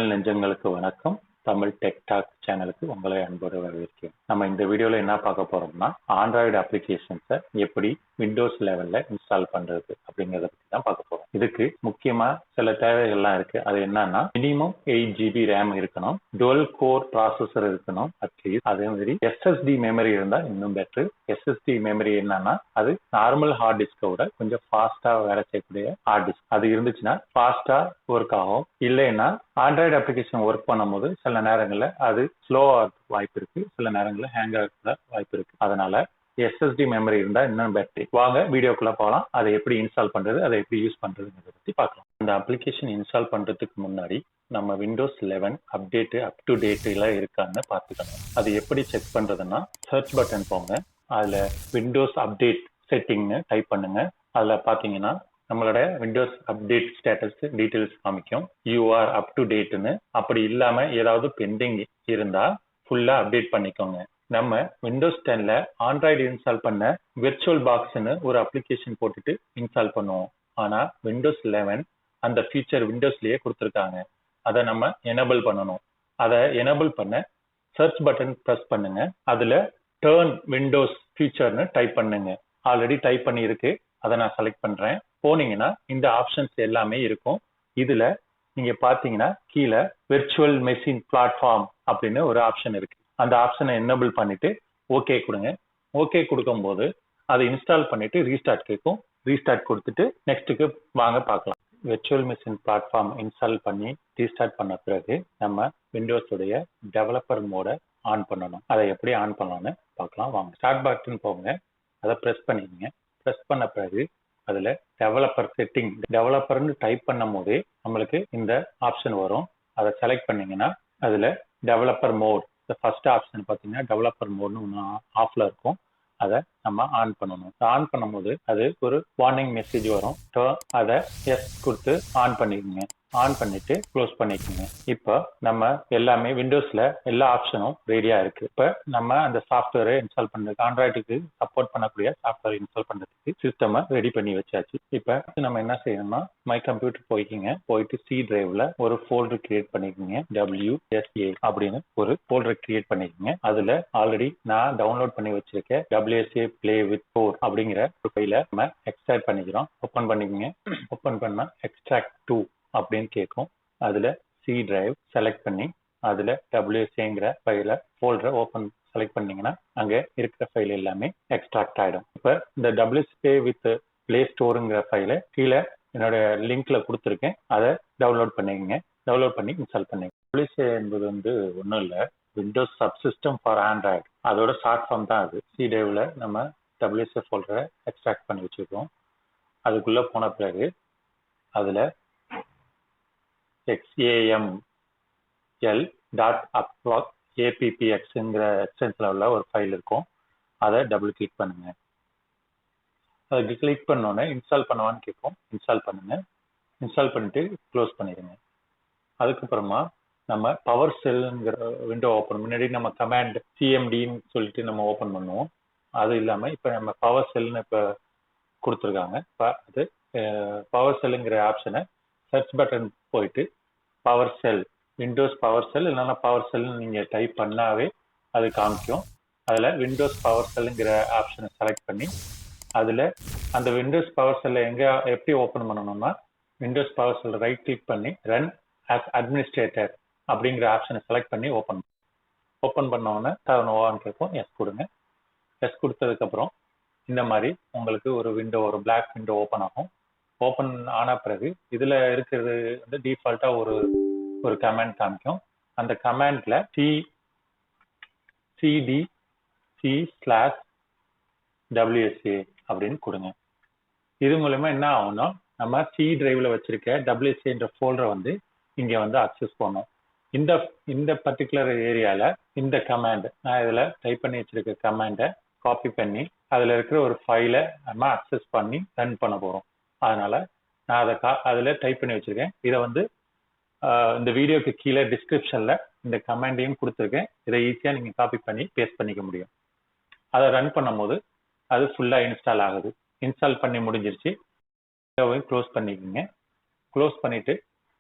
தமிழ் நெஞ்சங்களுக்கு வணக்கம். Tamil tech talk சேனலுக்கு உங்களை அன்போடு வரவேற்கிறேன். நம்ம இந்த வீடியோல என்ன பார்க்க போறோம்னா, ஆண்ட்ராய்டு அப்ளிகேஷன்ஸை எப்படி விண்டோஸ் லெவல்ல இன்ஸ்டால் பண்றது அப்படிங்கறத பத்தி தான் பார்க்க போறோம். இதுக்கு முக்கியமா சில தேவைகள்லாம் இருக்கு. அது என்னன்னா, மினிமம் 8 GB RAM இருக்கணும், டுவல் கோர் ப்ராசஸர் இருக்கணும் அட்லீஸ்ட். அதே மாதிரி SSD மெமரி இருந்தா இன்னும் பெட்டர். SSD மெமரி என்னன்னா, அது நார்மல் ஹார்ட் டிஸ்கை விட கொஞ்சம் ஃபாஸ்டா வேலை செய்யக்கூடிய ஹார்ட் டிஸ்க். அது இருந்துச்சுன்னா ஃபாஸ்டா ஒர்க் ஆகும். இல்லைன்னா ஆண்ட்ராய்டு அப்ளிகேஷன் ஒர்க் பண்ணும்போது சில நேரங்கள்ல அது ஸ்லோவா வாய்ப்பு இருக்கு, சில நேரங்கள்ல ஹேங் ஆக வாய்ப்பு இருக்கு. அதனால SSD மெமரி இருந்தா இன்னும் பெட்டர். வாங்க வீடியோக்குள்ள போகலாம். அதை எப்படி இன்ஸ்டால் பண்றது, அதை எப்படி யூஸ் பண்றதுங்கிறத பத்தி பார்க்கலாம். இந்த அப்ளிகேஷன் இன்ஸ்டால் பண்றதுக்கு முன்னாடி நம்ம விண்டோஸ் 11 அப்டேட் அப் டு டேட்ல இருக்கான்னு பார்த்துக்கணும். அது எப்படி செக் பண்றதுன்னா, சர்ச் பட்டன் போங்க, அதுல விண்டோஸ் அப்டேட் செட்டிங்னு டைப் பண்ணுங்க. அதுல பாத்தீங்கன்னா நம்மளோட விண்டோஸ் அப்டேட் ஸ்டேட்டஸ் டீடைல்ஸ் காமிக்கும். யூஆர் அப் டு டேட்னு. அப்படி இல்லாம ஏதாவது பெண்டிங் இருந்தா ஃபுல்லா அப்டேட் பண்ணிக்கோங்க. நம்ம விண்டோஸ் 10ல ஆண்ட்ராய்டு இன்ஸ்டால் பண்ண விர்ச்சுவல் பாக்ஸ்னு ஒரு அப்ளிகேஷன் போட்டுட்டு இன்ஸ்டால் பண்ணுவோம். ஆனா விண்டோஸ் 11 அந்த ஃபீச்சர் விண்டோஸ்லயே கொடுத்துருக்காங்க. அதை நம்ம எனேபிள் பண்ணணும். அதை எனேபிள் பண்ண சர்ச் பட்டன் பிரஸ் பண்ணுங்க. அதுல டர்ன் விண்டோஸ் ஃபீச்சர்னு டைப் பண்ணுங்க. ஆல்ரெடி டைப் பண்ணி இருக்கு, அதை நான் செலக்ட் பண்றேன். போனீங்கன்னா இந்த ஆப்ஷன்ஸ் எல்லாமே இருக்கும். இதுல நீங்க பாத்தீங்கன்னா கீழே விர்ச்சுவல் மெஷின் பிளாட்ஃபார்ம் அப்படின்னு ஒரு ஆப்ஷன் இருக்கு. அந்த ஆப்ஷனை எனேபிள் பண்ணிட்டு ஓகே கொடுங்க. ஓகே கொடுக்கும் போது அதை இன்ஸ்டால் பண்ணிட்டு ரீஸ்டார்ட் கேட்கும். ரீஸ்டார்ட் கொடுத்துட்டு நெக்ஸ்ட்டுக்கு வாங்க பார்க்கலாம். விர்ச்சுவல் மெஷின் பிளாட்ஃபார்ம் இன்ஸ்டால் பண்ணி ரீஸ்டார்ட் பண்ண பிறகு நம்ம விண்டோஸ் உடைய டெவலப்பர் மோட ஆன் பண்ணணும். அதை எப்படி ஆன் பண்ணலாம்னு பார்க்கலாம் வாங்க. ஸ்டார்ட் பட்டன் போங்க, அதை ப்ரெஸ் பண்ணிக்கங்க. ப்ரெஸ் பண்ண பிறகு அதுல டெவலப்பர் செட்டிங், டெவலப்பர்னு டைப் பண்ணும் போதே நம்மளுக்கு இந்த ஆப்ஷன் வரும். அதை செலக்ட் பண்ணீங்கன்னா அதுல டெவலப்பர் மோட், இந்த ஃபர்ஸ்ட் ஆப்ஷன் பாத்தீங்கன்னா டெவலப்பர் மோட்னு ஒன்று ஆஃப்ல இருக்கும். அதை நம்ம ஆன் பண்ணணும். ஆன் பண்ணும்போது அது ஒரு வார்னிங் மெசேஜ் வரும். அதை எஸ் கொடுத்து ஆன் பண்ணிக்கோங்க. ஆன் பண்ணிட்டு க்ளோஸ் பண்ணிக்கோங்க. இப்போ நம்ம எல்லாமே விண்டோஸ்ல எல்லா ஆப்ஷனும் ரெடியா இருக்கு. இப்ப நம்ம அந்த சாஃப்ட்வேரை இன்ஸ்டால் பண்றதுக்கு, ஆண்ட்ராய்டுக்கு சப்போர்ட் பண்ணக்கூடிய சாஃப்ட்வேர் இன்ஸ்டால் பண்றதுக்கு சிஸ்டமை ரெடி பண்ணி வச்சாச்சு. இப்ப நம்ம என்ன செய்யணும்னா, மை கம்ப்யூட்டர் போய்க்கிங்க. போயிட்டு சி டிரைவ்ல ஒரு ஃபோல்டர் கிரியேட் பண்ணிக்கோங்க. WSA அப்படின்னு ஒரு ஃபோல்டர் கிரியேட் பண்ணிக்கோங்க. அதுல ஆல்ரெடி நான் டவுன்லோட் பண்ணி வச்சிருக்க WSA Play with 4 அப்படிங்கிற ஒரு ஃபைலை நம்ம எக்ஸ்ட்ராக்ட் பண்ணிக்கிறோம். ஓப்பன் பண்ணிக்கோங்க. ஓப்பன் பண்ணா எக்ஸ்ட்ராக்ட் 2 அப்படின்னு கேட்கும். அதுல சி டிரைவ் செலக்ட் பண்ணி அதுல WSAங்கிற ஃபைலை ஃபோல்டரை ஓப்பன் செலக்ட் பண்ணீங்கன்னா அங்க இருக்கிற ஃபைல் எல்லாமே எக்ஸ்ட்ராக்ட் ஆயிடும். இப்ப இந்த WSA வித் பிளே ஸ்டோருங்கிற ஃபைலை கீழே என்னோட லிங்க்ல கொடுத்துருக்கேன். அதை டவுன்லோட் பண்ணிக்கங்க. டவுன்லோட் பண்ணி இன்ஸ்டால் பண்ணிக்கங்க. WSA என்பது ஒன்றும் இல்லை, விண்டோஸ் சப்சிஸ்டம் ஃபார் ஆண்ட்ராய்டு. அதோட ஷார்ட் ஃபார்ம் தான் அது. சி டிரைவ்ல நம்ம WSA ஃபோல்டரை எக்ஸ்ட்ராக்ட் பண்ணி வச்சிருக்கோம். அதுக்குள்ள போன பிறகு அதுல XAML.appxங்கிற எக்ஸ்டென்ஷன்ல உள்ள ஒரு ஃபைல் இருக்கும். அதை டபுள் கிளிக் பண்ணுங்க. அதை கிளிக் பண்ணோன்னே இன்ஸ்டால் பண்ணவான்னு கேட்கும். இன்ஸ்டால் பண்ணுங்க. இன்ஸ்டால் பண்ணிட்டு க்ளோஸ் பண்ணிடுங்க. அதுக்கப்புறமா நம்ம பவர் செல்ங்கிற விண்டோ ஓப்பன், முன்னாடி நம்ம கமாண்ட் CMDன்னு சொல்லிட்டு நம்ம ஓப்பன் பண்ணுவோம். அது இல்லாம இப்ப நம்ம பவர் செல்னு இப்ப கொடுத்துருக்காங்க. அது பவர் செல்லுங்கிற ஆப்ஷனை சர்ச் பட்டன் போயிட்டு பவர் செல், விண்டோஸ் பவர் செல் இல்லைன்னா பவர் செல்னு நீங்க டைப் பண்ணாவே அது காமிக்கும். அதுல விண்டோஸ் பவர் செல்லுங்கிற ஆப்ஷனை செலக்ட் பண்ணி அதுல அந்த விண்டோஸ் பவர் செல்லை எப்படி ஓப்பன் பண்ணணும்னா, விண்டோஸ் பவர் செல் ரைட் கிளிக் பண்ணி ரன் ஆஸ் அட்மினிஸ்ட்ரேட்டர் அப்படிங்கிற ஆப்ஷனை செலக்ட் பண்ணி ஓப்பன் பண்ணோன்னே ஓன்னு கேட்கும். எஸ் கொடுங்க. எஸ் கொடுத்ததுக்கு அப்புறம் இந்த மாதிரி உங்களுக்கு ஒரு பிளாக் விண்டோ ஓப்பன் ஆகும். ஓப்பன் ஆன பிறகு இதுல இருக்கிறது டிஃபால்ட்டா ஒரு கமாண்ட் காமிக்கும். அந்த கமாண்ட்ல cdc/WSA அப்படின்னு கொடுங்க. இது மூலமா என்ன ஆகும்னா, நம்ம சி டிரைவ்ல வச்சிருக்க WSAன்ற ஃபோல்டரை இங்க அக்சஸ் பண்ணும். இந்த பர்டிகுலர் ஏரியால இந்த கமாண்ட், நான் இதுல டைப் பண்ணி வச்சிருக்க கமாண்டை காப்பி பண்ணி அதுல இருக்கிற ஒரு ஃபைலை நம்ம அக்சஸ் பண்ணி ரன் பண்ண போறோம். அதனால நான் அதுல டைப் பண்ணி வச்சிருக்கேன். இதை இந்த வீடியோக்கு கீழே டிஸ்கிரிப்ஷன்ல இந்த கமாண்டையும் கொடுத்துருக்கேன். இதை ஈஸியா நீங்க காப்பி பண்ணி பேஸ்ட் பண்ணிக்க முடியும். அதை ரன் பண்ணும் போது அது ஃபுல்லா இன்ஸ்டால் ஆகுது. இன்ஸ்டால் பண்ணி முடிஞ்சிருச்சு. க்ளோஸ் பண்ணிக்கோங்க. க்ளோஸ் பண்ணிட்டு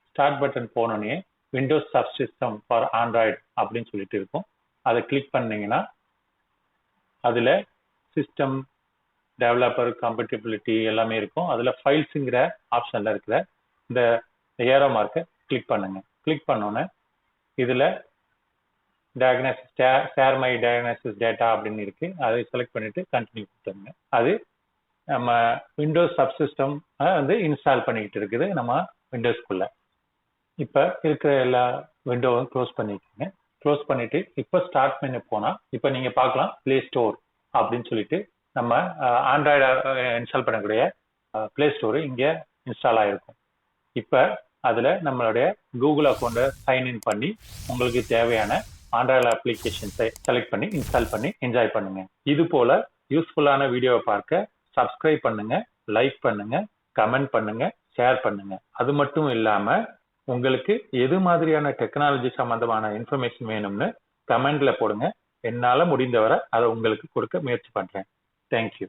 ஸ்டார்ட் பட்டன் போனோடனே விண்டோஸ் சப்சிஸ்டம் ஃபார் ஆண்ட்ராய்டு அப்படின்னு சொல்லிட்டு இருக்கும். அதை கிளிக் பண்ணீங்கன்னா அதுல சிஸ்டம் டெவலப்பர் கம்பேட்டிபிலிட்டி எல்லாமே இருக்கும். அதுல ஃபைல்ஸுங்கிற ஆப்ஷன்ல இருக்கிற இந்த ஏரோ மார்க்கை கிளிக் பண்ணுங்க. கிளிக் பண்ணோன்னே இதுல diagnosis share my diagnosis data அப்படின்னு இருக்கு. அதை செலக்ட் பண்ணிட்டு கண்டினியூ கொடுத்துருங்க. அது நம்ம விண்டோஸ் சப்சிஸ்டம் வந்து இன்ஸ்டால் பண்ணிக்கிட்டு இருக்குது நம்ம விண்டோஸ்குள்ள. இப்ப இருக்கிற எல்லா விண்டோவும் க்ளோஸ் பண்ணிக்கோங்க. க்ளோஸ் பண்ணிட்டு இப்ப ஸ்டார்ட் மெனு போனா இப்ப நீங்க பார்க்கலாம் பிளே ஸ்டோர் அப்படின்னு சொல்லிட்டு நம்ம ஆண்ட்ராய்டு இன்ஸ்டால் பண்ணக்கூடிய பிளே ஸ்டோரு இங்க இன்ஸ்டால் ஆயிருக்கும். இப்ப அதுல நம்மளுடைய கூகுள் அக்கௌண்ட்டை சைன்இன் பண்ணி உங்களுக்கு தேவையான ஆண்ட்ராய்டு அப்ளிகேஷன்ஸை செலக்ட் பண்ணி இன்ஸ்டால் பண்ணி என்ஜாய் பண்ணுங்க. இது போல யூஸ்ஃபுல்லான வீடியோவை பார்க்க சப்ஸ்கிரைப் பண்ணுங்க, லைக் பண்ணுங்க, கமெண்ட் பண்ணுங்க, ஷேர் பண்ணுங்க. அது மட்டும் இல்லாம உங்களுக்கு எது மாதிரியான டெக்னாலஜி சம்பந்தமான இன்ஃபர்மேஷன் வேணும்னு கமெண்ட்ல போடுங்க. என்னால முடிந்தவரை அதை உங்களுக்கு கொடுக்க முயற்சி பண்றேன். தேங்க்யூ.